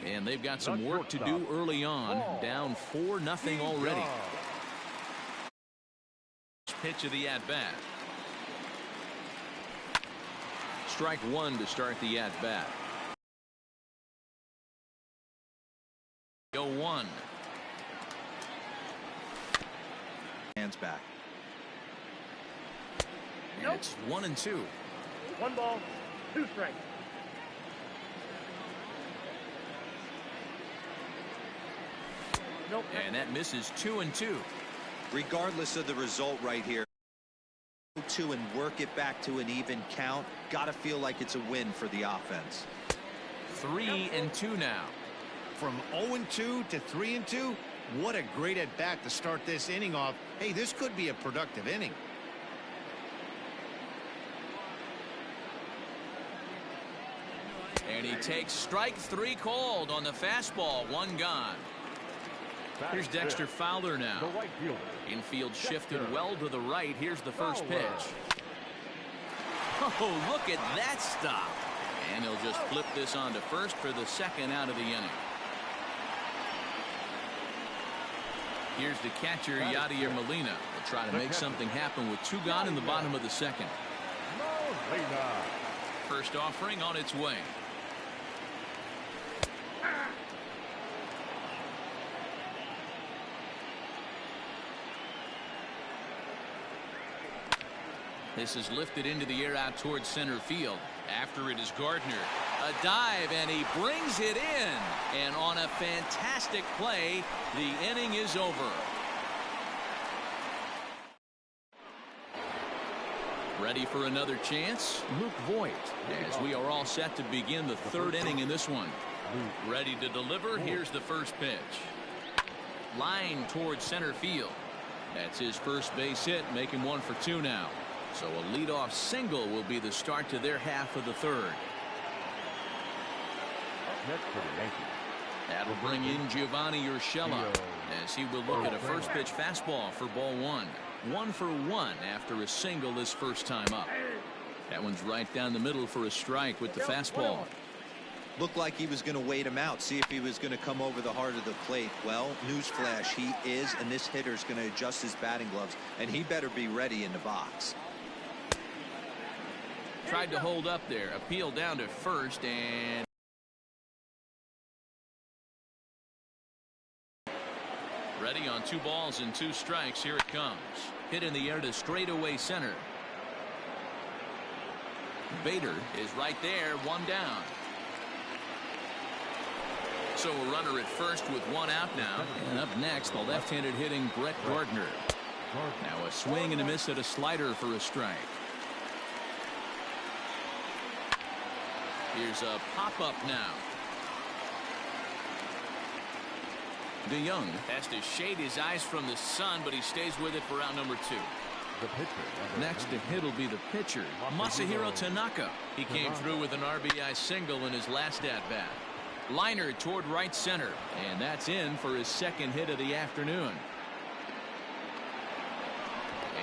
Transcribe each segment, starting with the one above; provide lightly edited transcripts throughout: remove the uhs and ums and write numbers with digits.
And they've got some work to do early on. Down 4-0 already. Pitch of the at-bat. Strike one to start the at-bat. Go one. Hands back. And it's 1-2. 1 ball, 2 strikes. Nope. And that misses 2-2. Regardless of the result right here, 2 and work it back to an even count. Got to feel like it's a win for the offense. 3-2 now. From 0-2 to 3-2. What a great at bat to start this inning off. Hey, this could be a productive inning. And he takes strike 3 called on the fastball. 1 gone. Here's Dexter Fowler now. Infield shifted well to the right. Here's the first pitch. Oh, look at that stop. And he'll just flip this on to first for the second out of the inning. Here's the catcher, Yadier Molina. Will try to make something happen with 2 gone in the bottom of the second. First offering on its way. This is lifted into the air out towards center field. After it is Gardner. A dive, and he brings it in. And on a fantastic play, the inning is over. Ready for another chance? Luke Voigt, as we are all set to begin the 3rd inning in this one. Ready to deliver. Here's the first pitch. Line towards center field. That's his first base hit, making 1 for 2 now. So a leadoff single will be the start to their half of the 3rd. That'll bring in Giovanni Urshela as he will look at a first pitch fastball for ball 1. 1 for 1 after a single his first time up. That one's right down the middle for a strike with the fastball. Looked like he was going to wait him out, see if he was going to come over the heart of the plate. Well, newsflash, he is, and this hitter's going to adjust his batting gloves, and he better be ready in the box. Tried to hold up there. Appeal down to first, and ready on 2 balls and 2 strikes. Here it comes. Hit in the air to straightaway center. Bader is right there. 1 down. So a runner at first with 1 out now. And up next, the left-handed hitting Brett Gardner. Now a swing and a miss at a slider for a strike. Here's a pop-up now. DeYoung has to shade his eyes from the sun, but he stays with it for out number 2. Next to hit will be the pitcher, Masahiro Tanaka. He came through with an RBI single in his last at-bat. Liner toward right center, and that's in for his 2nd hit of the afternoon.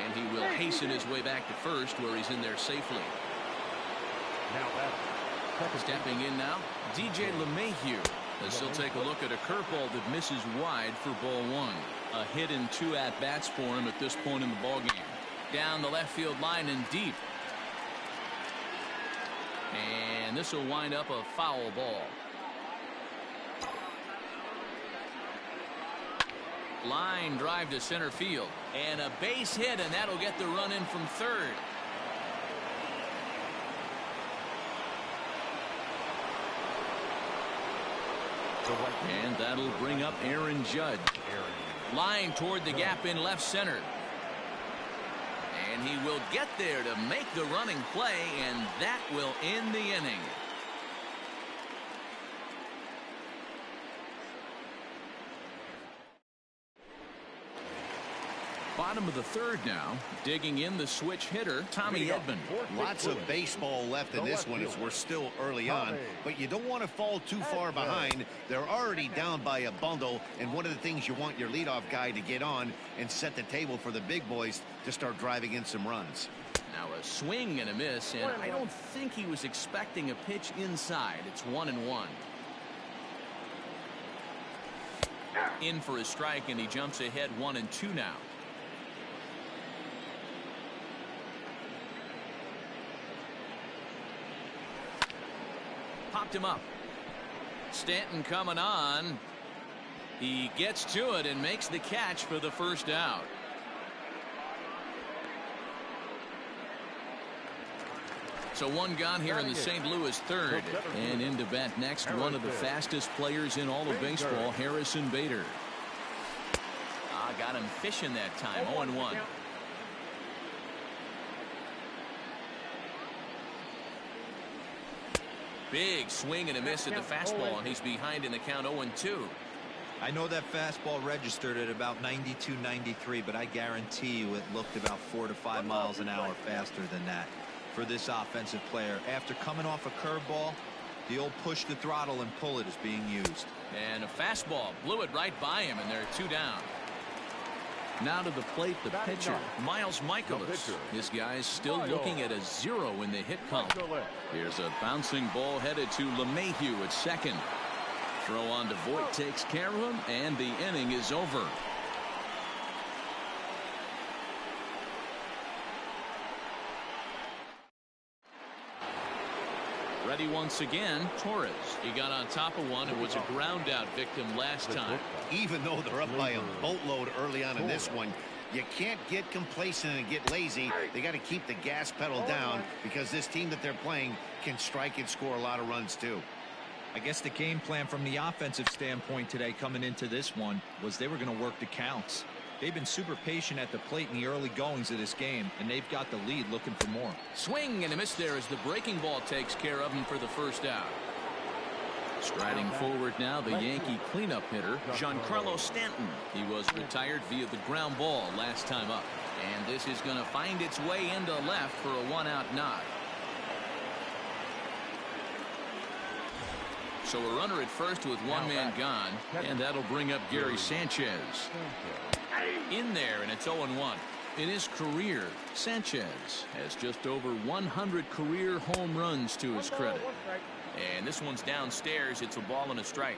And he will hasten his way back to first, where he's in there safely. Stepping in now, DJ LeMahieu, as he'll take a look at a curveball that misses wide for ball 1. A hit in 2 at-bats for him at this point in the ballgame. Down the left field line and deep. And this will wind up a foul ball. Line drive to center field. And a base hit, and that'll get the run in from 3rd. And that'll bring up Aaron Judge. Line toward the gap in left center. And he will get there to make the running play, and that will end the inning. Bottom of the 3rd now. Digging in the switch hitter, Tommy Edman. Lots of baseball left in this one as we're still early on, but you don't want to fall too far behind. They're already down by a bundle, and one of the things you want your leadoff guy to get on and set the table for the big boys to start driving in some runs. Now a swing and a miss, and I don't think he was expecting a pitch inside. It's 1-1. In for a strike, and he jumps ahead 1-2 now. Popped him up. Stanton coming on. He gets to it and makes the catch for the first out. So one gone here in the St. Louis third. And into bat next, one of the fastest players in all of baseball, Harrison Bader. Got him fishing that time. 0-1. Big swing and a miss at the fastball, and he's behind in the count. 0-2. I know that fastball registered at about 92, 93, but I guarantee you it looked about 4 to 5 miles an hour faster than that for this offensive player. After coming off a curveball, the old push the throttle and pull it is being used. And a fastball blew it right by him, and there are 2 down. Now to the plate, the pitcher, Miles Mikolas. This guy's still looking at a 0 in the hit column. Here's a bouncing ball headed to LeMahieu at second. Throw on to Voit takes care of him, and the inning is over. Ready once again, Torres. He got on top of one and was a ground out victim last time. Even though they're up by a boatload early on in this one, you can't get complacent and get lazy. They got to keep the gas pedal down because this team that they're playing can strike and score a lot of runs too. I guess the game plan from the offensive standpoint today coming into this one was they were going to work the counts. They've been super patient at the plate in the early goings of this game, and they've got the lead looking for more. Swing and a miss there as the breaking ball takes care of him for the first out. Striding forward now, the Yankee cleanup hitter, Giancarlo Stanton. He was retired via the ground ball last time up. And this is going to find its way into left for a 1-out knock. So a runner at first with 1 man gone, and that'll bring up Gary Sanchez. In there, and it's 0-1. In his career, Sanchez has just over 100 career home runs to his credit. And this one's downstairs. It's a ball and a strike.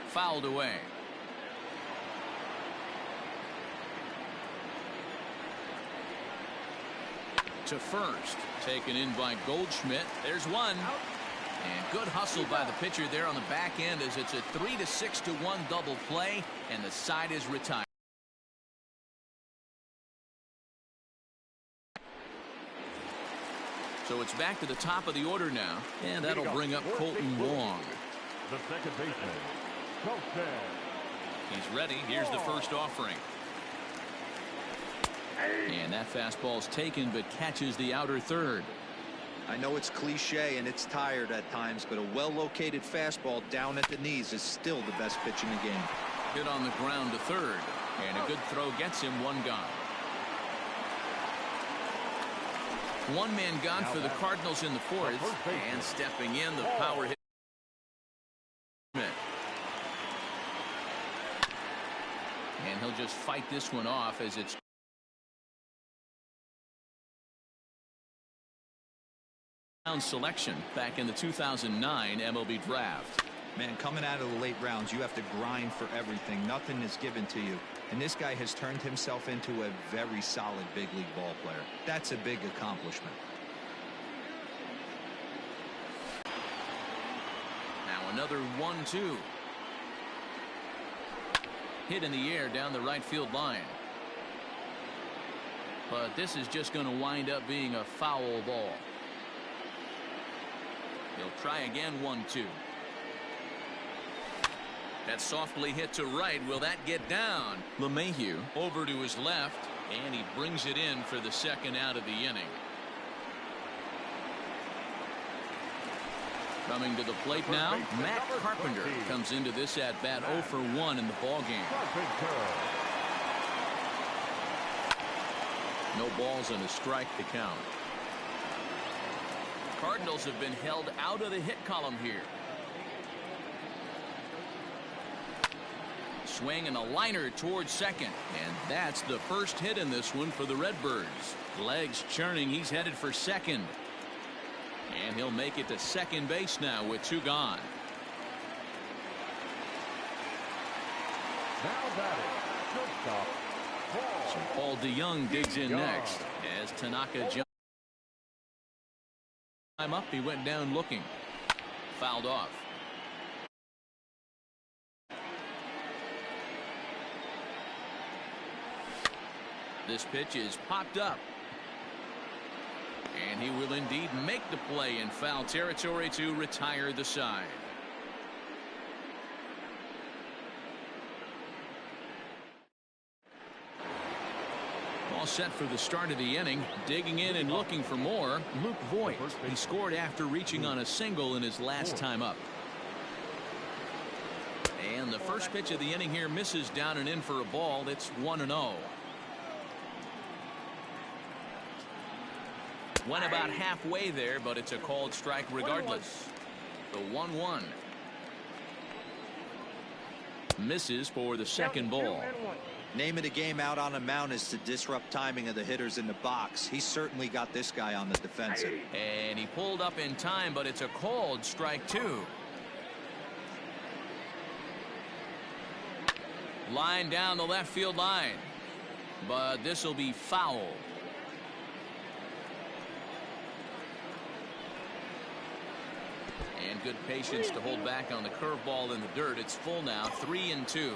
Fouled away. To first, taken in by Goldschmidt. There's one. And good hustle by the pitcher there on the back end as it's a 3-6-1 double play, and the side is retired. So it's back to the top of the order now, and that'll bring up Colton Wong. The second baseman, Colton. He's ready. Here's the first offering. And that fastball's taken, but catches the outer third. I know it's cliche and it's tired at times, but a well-located fastball down at the knees is still the best pitch in the game. Hit on the ground to third, and a good throw gets him 1 gone. 1 man gone for the Cardinals in the fourth, and stepping in, the power hit. And he'll just fight this one off as it's selection back in the 2009 MLB draft. Man, coming out of the late rounds, you have to grind for everything. Nothing is given to you. And this guy has turned himself into a very solid big league ball player. That's a big accomplishment. Now another 1-2. Hit in the air down the right field line. But this is just going to wind up being a foul ball. He'll try again. 1-2. That's softly hit to right. Will that get down? LeMahieu over to his left, and he brings it in for the second out of the inning. Coming to the plate now, Matt Carpenter comes into this at bat 0 for 1 in the ball game. No balls and a strike to count. Cardinals have been held out of the hit column here. Swing and a liner towards second, and that's the first hit in this one for the Redbirds. Legs churning, he's headed for second, and he'll make it to second base now with 2 gone. Now batting, shortstop, So Paul DeYoung digs in next as Tanaka jumps. Time up, he went down looking. Fouled off. This pitch is popped up. And he will indeed make the play in foul territory to retire the side. All set for the start of the inning. Digging in and looking for more, Luke Voigt. He scored after reaching on a single in his last time up. And the first pitch of the inning here misses down and in for a ball. It's 1-0. Went about halfway there, but it's a called strike regardless. The 1-1. Misses for the second ball. Name of the game out on the mound is to disrupt timing of the hitters in the box. He certainly got this guy on the defensive. And he pulled up in time, but it's a called strike two. Line down the left field line. But this will be foul. And good patience to hold back on the curveball in the dirt. It's full now, 3-2.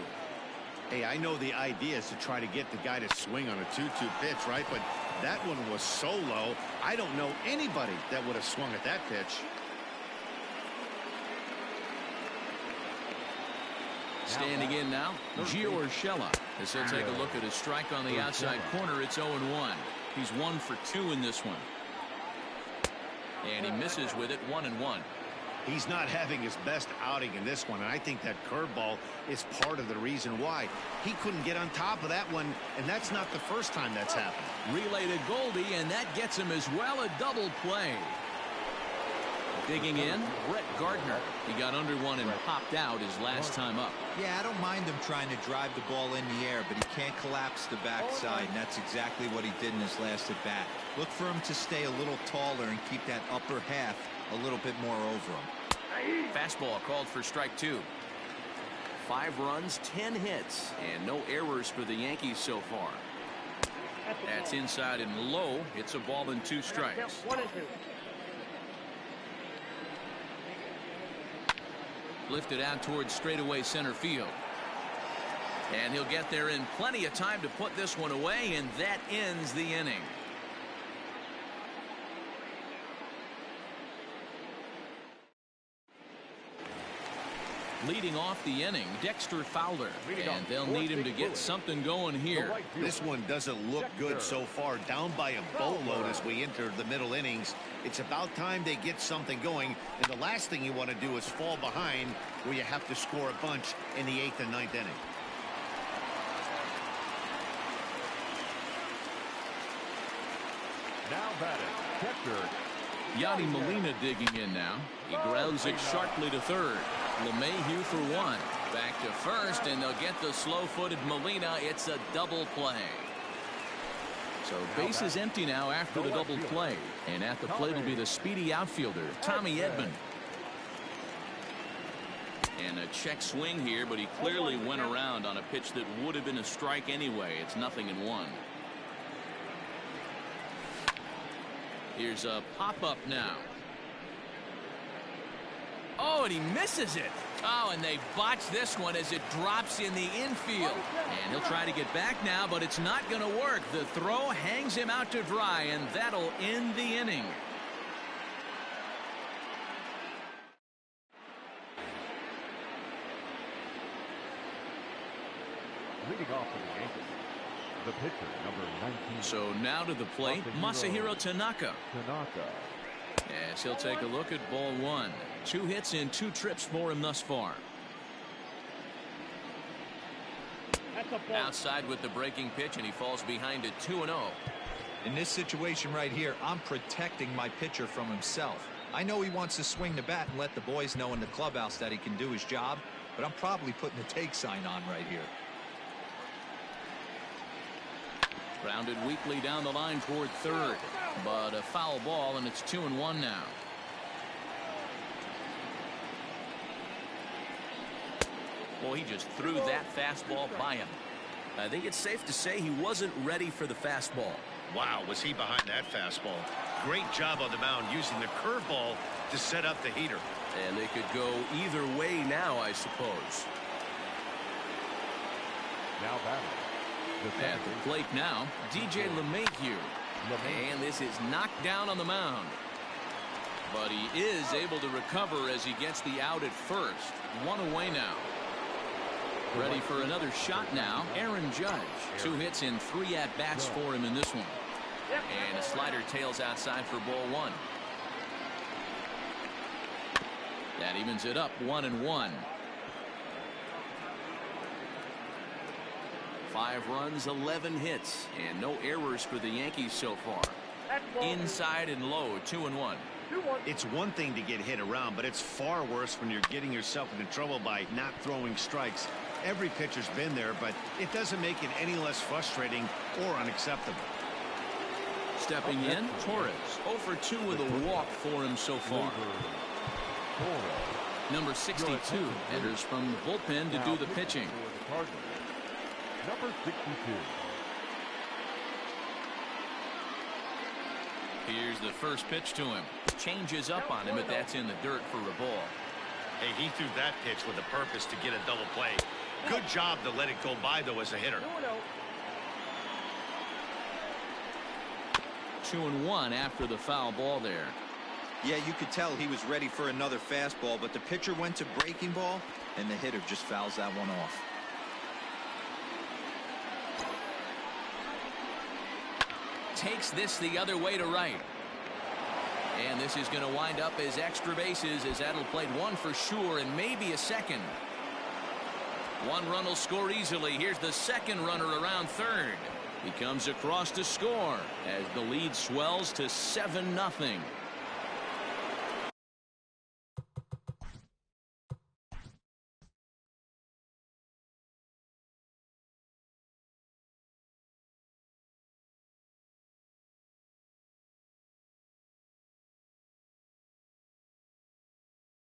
Hey, I know the idea is to try to get the guy to swing on a 2-2 pitch, right? But that one was so low, I don't know anybody that would have swung at that pitch. Standing in now, Gio Urshela, as he'll take a look at his strike on the outside corner. It's 0-1. He's 1 for 2 in this one. And he misses with it, 1-1. He's not having his best outing in this one, and I think that curveball is part of the reason why. He couldn't get on top of that one, and that's not the first time that's happened. Relay to Goldie, and that gets him as well a double play. Digging in, Brett Gardner. He got under one and popped out his last time up. Yeah, I don't mind him trying to drive the ball in the air, but he can't collapse the backside, and that's exactly what he did in his last at bat. Look for him to stay a little taller and keep that upper half a little bit more over him. Fastball called for strike two. 5 runs, 10 hits, and no errors for the Yankees so far. That's inside and low. It's a ball and 2 strikes. 1-2. Lifted out towards straightaway center field. And he'll get there in plenty of time to put this one away, and that ends the inning. Leading off the inning, Dexter Fowler, and they'll need him to get something going here. This one doesn't look good so far. Down by a boatload as we enter the middle innings. It's about time they get something going, and the last thing you want to do is fall behind where you have to score a bunch in the 8th and 9th inning. now batting, catcher. Yadi Molina digging in now. He grounds it sharply to third. LeMahieu for 1. Back to first, and they'll get the slow-footed Molina. It's a double play. So base is empty now after the double play. And at the plate will be the speedy outfielder, Tommy Edman. And a check swing here, but he clearly went around on a pitch that would have been a strike anyway. It's 0-1. Here's a pop-up now. Oh, and he misses it. Oh, and they botch this one as it drops in the infield. And he'll try to get back now, but it's not going to work. The throw hangs him out to dry, and that'll end the inning. Leading off for the Yankees, the pitcher, number 19. So now to the plate, Masahiro Tanaka. As he'll take a look at ball 1. 2 hits in 2 trips for him thus far. Outside with the breaking pitch, and he falls behind it 2-0. In this situation right here, I'm protecting my pitcher from himself. I know he wants to swing the bat and let the boys know in the clubhouse that he can do his job, but I'm probably putting the take sign on right here. Grounded weakly down the line toward third, but a foul ball, and it's 2-1 now. Well, he just threw that fastball by him. I think it's safe to say he wasn't ready for the fastball. Wow, was he behind that fastball. Great job on the mound using the curveball to set up the heater. And they could go either way now, I suppose. Now batting. At the plate now, DJ LeMahieu. And this is knocked down on the mound. But he is able to recover as he gets the out at first. One away now. Ready for another shot now, Aaron Judge. 2 hits in 3 at-bats for him in this one. And a slider tails outside for ball 1. That evens it up 1-1. 5 runs, 11 hits, and no errors for the Yankees so far. Inside and low, 2-1. It's one thing to get hit around, but it's far worse when you're getting yourself into trouble by not throwing strikes. Every pitcher's been there, but it doesn't make it any less frustrating or unacceptable. Stepping in, Torres. 0 for 2 with a walk for him so far. Number 62 enters from the bullpen to do the pitching. Number 62. Here's the first pitch to him. Changes up on him, but that's in the dirt for a ball. Hey, he threw that pitch with a purpose to get a double play. Good job to let it go by, though, as a hitter. 2-1 after the foul ball there. Yeah, you could tell he was ready for another fastball, but the pitcher went to breaking ball, and the hitter just fouls that one off. Takes this the other way to right. And this is going to wind up as extra bases as that'll play 1 for sure and maybe a second. 1 run will score easily. Here's the second runner around third. He comes across to score as the lead swells to 7-0.